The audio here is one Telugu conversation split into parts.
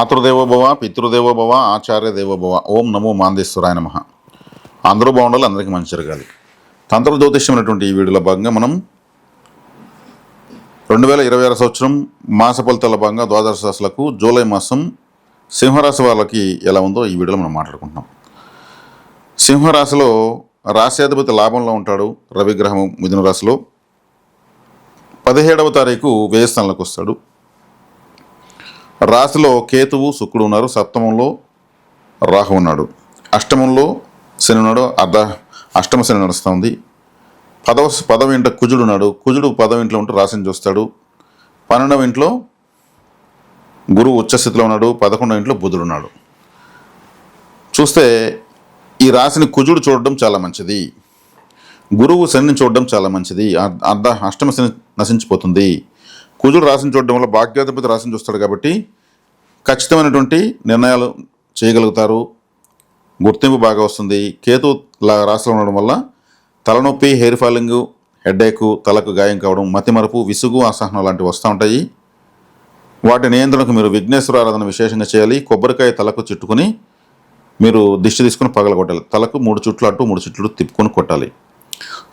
మాతృదేవోభవ పితృదేవోభవ ఆచార్య దేవోభవ. ఓం నమో మాందేశ్వరాయ నమః. అందరూ బాగుండాలి, అందరికీ మంచి జరగాలి. తంత్ర జ్యోతిష్యమైనటువంటి ఈ వీడియోలో భాగంగా మనం 2026 సంవత్సరం మాస ఫలితాల భాగంగా ద్వాదశ రాశులకు జూలై మాసం సింహరాశి వాళ్ళకి ఎలా ఉందో ఈ వీడియోలో మనం మాట్లాడుకుంటున్నాం. సింహరాశిలో రాశ్యాధిపతి లాభంలో ఉంటాడు. రవిగ్రహం మిథున రాశిలో 17వ తారీఖు వ్యయస్థానంలోకి వస్తాడు. రాశిలో కేతువు శుక్రుడు ఉన్నారు. సప్తమంలో రాహు ఉన్నాడు. అష్టమంలో శని ఉన్నాడు. అష్టమ శని నడుస్తూ ఉంది. పదవ ఇంట కుజుడు ఉన్నాడు. కుజుడు 10వ ఇంట్లో ఉంటే రాశిని చూస్తాడు. 12వ ఇంట్లో గురువు ఉచ్చస్థితిలో ఉన్నాడు. 11వ ఇంట్లో బుధుడు ఉన్నాడు. చూస్తే ఈ రాశిని కుజుడు చూడడం చాలా మంచిది. గురువు శనిని చూడడం చాలా మంచిది. అష్టమ శని నశించిపోతుంది. కుజుడు రాశిని చూడడం వల్ల భాగ్యాధిపతి రాశిని చూస్తాడు కాబట్టి ఖచ్చితమైనటువంటి నిర్ణయాలు చేయగలుగుతారు. గుర్తింపు బాగా వస్తుంది. కేతు రాశిలో ఉండడం వల్ల తలనొప్పి, హెయిర్ ఫాలింగ్, హెడ్ఏక్, తలకు గాయం కావడం, మతిమరుపు, విసుగు, అసహనం లాంటివి వస్తూ ఉంటాయి. వాటి నియంత్రణకు మీరు విఘ్నేశ్వర ఆరాధన విశేషంగా చేయాలి. కొబ్బరికాయ తలకు చుట్టుకుని మీరు దిష్టి తీసుకుని పగలగొట్టాలి. తలకు 3 చుట్లు అటు 3 చుట్లు తిప్పుకొని కొట్టాలి.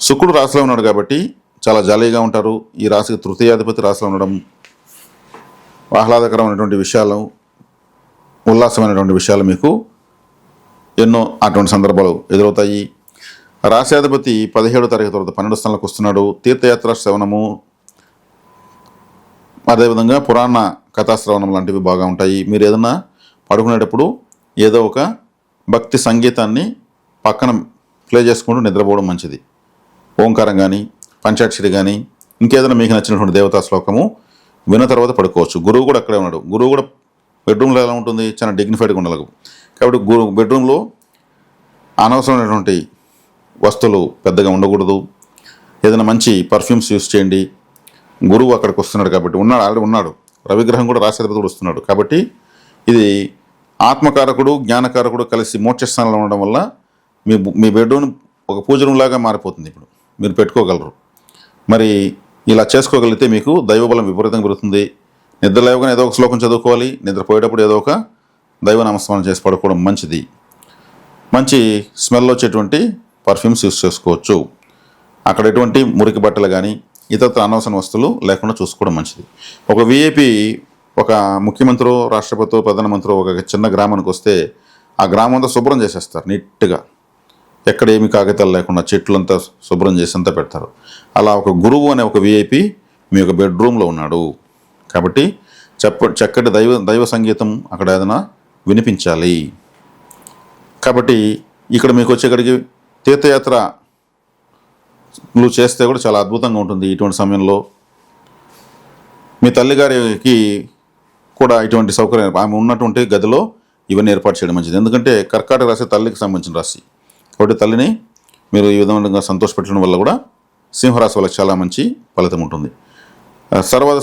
శుక్రుడు రాశిలో ఉన్నాడు కాబట్టి చాలా జాలీగా ఉంటారు. ఈ రాశికి తృతీయాధిపతి రాశిలో ఉండడం ఆహ్లాదకరమైనటువంటి విషయాలు, ఉల్లాసమైనటువంటి విషయాలు మీకు ఎన్నో అటువంటి సందర్భాలు ఎదురవుతాయి. రాశ్యాధిపతి 17వ తారీఖు తర్వాత 12వ స్థానంలోకి వస్తున్నాడు. తీర్థయాత్ర శ్రవణము, అదేవిధంగా పురాణ కథాశ్రవణం లాంటివి బాగా ఉంటాయి. మీరు ఏదన్నా పడుకునేటప్పుడు ఏదో ఒక భక్తి సంగీతాన్ని పక్కన ప్లే చేసుకుంటూ నిద్రపోవడం మంచిది. ఓంకారం కానీ, పంచాక్షరి కానీ, ఇంకేదైనా మీకు నచ్చినటువంటి దేవతా శ్లోకము విన్న తర్వాత పడుకోవచ్చు. గురువు కూడా అక్కడే ఉన్నాడు. గురువు కూడా బెడ్రూమ్లో ఎలా ఉంటుంది, చాలా డిగ్నిఫైడ్గా ఉండాలి. కాబట్టి బెడ్రూమ్లో అనవసరమైనటువంటి వస్తువులు పెద్దగా ఉండకూడదు. ఏదైనా మంచి పర్ఫ్యూమ్స్ యూస్ చేయండి. గురువు అక్కడికి వస్తున్నాడు కాబట్టి ఆల్రెడీ ఉన్నాడు. రవిగ్రహం కూడా రాశ్యాధిపతి కూడా వస్తున్నాడు కాబట్టి ఇది ఆత్మకారకుడు, జ్ఞానకారకుడు కలిసి మోక్షస్థానంలో ఉండడం వల్ల మీ బెడ్రూమ్ ఒక పూజ రూమ్ లాగా మారిపోతుంది. ఇప్పుడు మీరు పెట్టుకోగలరు. మరి ఇలా చేసుకోగలిగితే మీకు దైవబలం విపరీతంగా పెరుగుతుంది. నిద్ర లేవగానే ఏదో ఒక శ్లోకం చదువుకోవాలి. నిద్రపోయేటప్పుడు ఏదో ఒక దైవ నామస్మరణ చేసి పడుకోవడం మంచిది. మంచి స్మెల్ వచ్చేటువంటి పర్ఫ్యూమ్స్ యూస్ చేసుకోవచ్చు. అక్కడ ఎటువంటి మురికి బట్టలు కానీ ఇతర అనవసర వస్తువులు లేకుండా చూసుకోవడం మంచిది. ఒక విఐపి, ఒక ముఖ్యమంత్రి, రాష్ట్రపతి, ప్రధానమంత్రి ఒక చిన్న గ్రామానికి వస్తే ఆ గ్రామం అంతా శుభ్రం చేసేస్తారు నీట్గా. ఎక్కడ ఏమి కాగితాలు లేకుండా చెట్లంతా శుభ్రం చేసి అంతా పెడతారు. అలా ఒక గురువు అనే ఒక విఐపి మీ యొక్క బెడ్రూమ్లో ఉన్నాడు కాబట్టి చక్కటి దైవ సంగీతం అక్కడ ఏదైనా వినిపించాలి. కాబట్టి ఇక్కడ మీకు వచ్చేక్కడికి తీర్థయాత్రలు చేస్తే కూడా చాలా అద్భుతంగా ఉంటుంది. ఇటువంటి సమయంలో మీ తల్లిగారికి కూడా ఇటువంటి సౌకర్యం, ఆమె ఉన్నటువంటి గదిలో ఇవన్నీ ఏర్పాటు చేయడం మంచిది. ఎందుకంటే కర్కాటక రాశి తల్లికి సంబంధించిన రాశి కాబట్టి తల్లిని మీరు ఈ విధంగా సంతోషపెట్టడం వల్ల కూడా సింహరాశి వాళ్ళకి చాలా మంచి ఫలితం ఉంటుంది.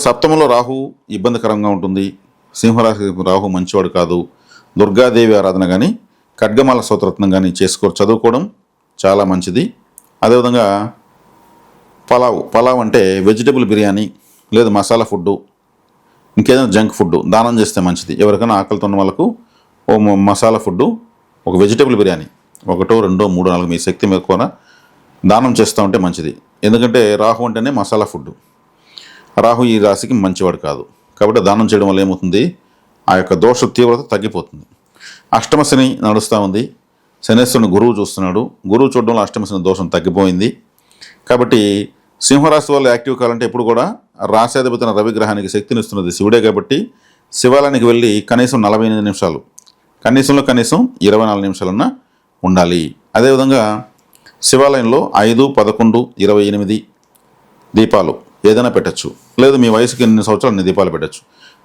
సప్తమంలో రాహు ఇబ్బందికరంగా ఉంటుంది. సింహరాశి రాహు మంచివాడు కాదు. దుర్గాదేవి ఆరాధన కానీ, ఖడ్గమాల స్తోత్రత్నం కానీ చదువుకోవడం చాలా మంచిది. అదేవిధంగా పలావ్ అంటే వెజిటబుల్ బిర్యానీ లేదు మసాలా ఫుడ్డు, ఇంకేదైనా జంక్ ఫుడ్ దానం చేస్తే మంచిది. ఎవరికైనా ఆకలితో ఉన్న వాళ్ళకు ఓ మసాలా ఫుడ్డు, ఒక వెజిటబుల్ బిర్యానీ 1, 2, 3, 4 మీ శక్తి మేరకు దానం చేస్తూ ఉంటే మంచిది. ఎందుకంటే రాహు అంటేనే మసాలా ఫుడ్. రాహు ఈ రాశికి మంచివాడు కాదు కాబట్టి దానం చేయడం వల్ల ఏమవుతుంది, ఆ యొక్క దోష తీవ్రత తగ్గిపోతుంది. అష్టమ శని నడుస్తూ ఉంది. శనేశ్వరుని గురువు చూస్తున్నాడు. గురువు చూడడం వల్ల అష్టమ శని దోషం తగ్గిపోయింది. కాబట్టి సింహరాశి వాళ్ళు యాక్టివ్ కావాలంటే ఎప్పుడు కూడా రాశ్యాధిపతిన రవిగ్రహానికి శక్తినిస్తున్నది శివుడే కాబట్టి శివాలయానికి వెళ్ళి కనీసం 48 నిమిషాలు, కనీసం 24 నిమిషాలన్నా ఉండాలి. అదేవిధంగా శివాలయంలో 5, 11, 28 దీపాలు ఏదైనా పెట్టచ్చు. లేదు మీ వయసుకి ఎన్ని సంవత్సరాలు అన్ని దీపాలు పెట్టచ్చు.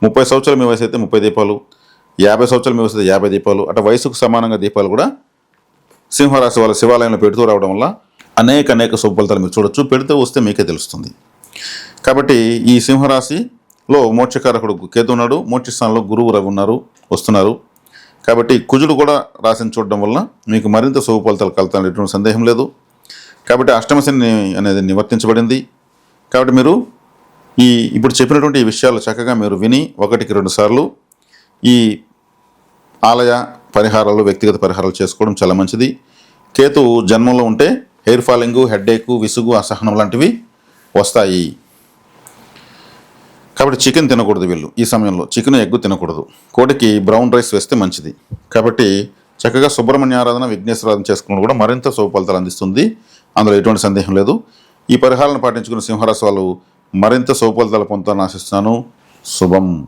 30 సంవత్సరాలు మీ వయసు అయితే 30 దీపాలు, 50 సంవత్సరాలు మీ వయసు అయితే 50 దీపాలు, అట్లా వయసుకు సమానంగా దీపాలు కూడా సింహరాశి వాళ్ళ శివాలయంలో పెడుతూ రావడం వల్ల అనేక శుభ ఫలితాలు మీరు చూడొచ్చు. పెడితే వస్తే మీకే తెలుస్తుంది. కాబట్టి ఈ సింహరాశిలో మోక్షకారకుడు కేతు ఉన్నాడు. మోక్షస్థానంలో గురువు రవి వస్తున్నారు. కాబట్టి కుజుడు కూడా రాశిని చూడడం వల్ల మీకు మరింత శుభ ఫలితాలు కలుగుతాయి, ఎటువంటి సందేహం లేదు. కాబట్టి అష్టమ శని అనేది నివర్తించబడింది. కాబట్టి మీరు ఇప్పుడు చెప్పినటువంటి ఈ విషయాలు చక్కగా మీరు విని 1కి 2 సార్లు ఈ ఆలయ పరిహారాలు, వ్యక్తిగత పరిహారాలు చేసుకోవడం చాలా మంచిది. కేతు జన్మంలో ఉంటే హెయిర్ ఫాలింగు, హెడ్ఏకు, విసుగు, అసహనం లాంటివి వస్తాయి. కాబట్టి చికెన్ తినకూడదు వీళ్ళు. ఈ సమయంలో చికెన్, ఎగ్గు తినకూడదు. కోడికి బ్రౌన్ రైస్ వేస్తే మంచిది. కాబట్టి చక్కగా సుబ్రహ్మణ్య ఆరాధన, విఘ్నేశ్వర ఆరాధన చేసుకున్నప్పుడు కూడా మరింత శుభ ఫలితాలు అందిస్తుంది. అందులో ఎటువంటి సందేహం లేదు. ఈ పరిహారాలను పాటించుకున్న సింహరాశి వాళ్ళు మరింత శుభ ఫలితాలు పొందుతారని ఆశిస్తున్నాను. శుభం.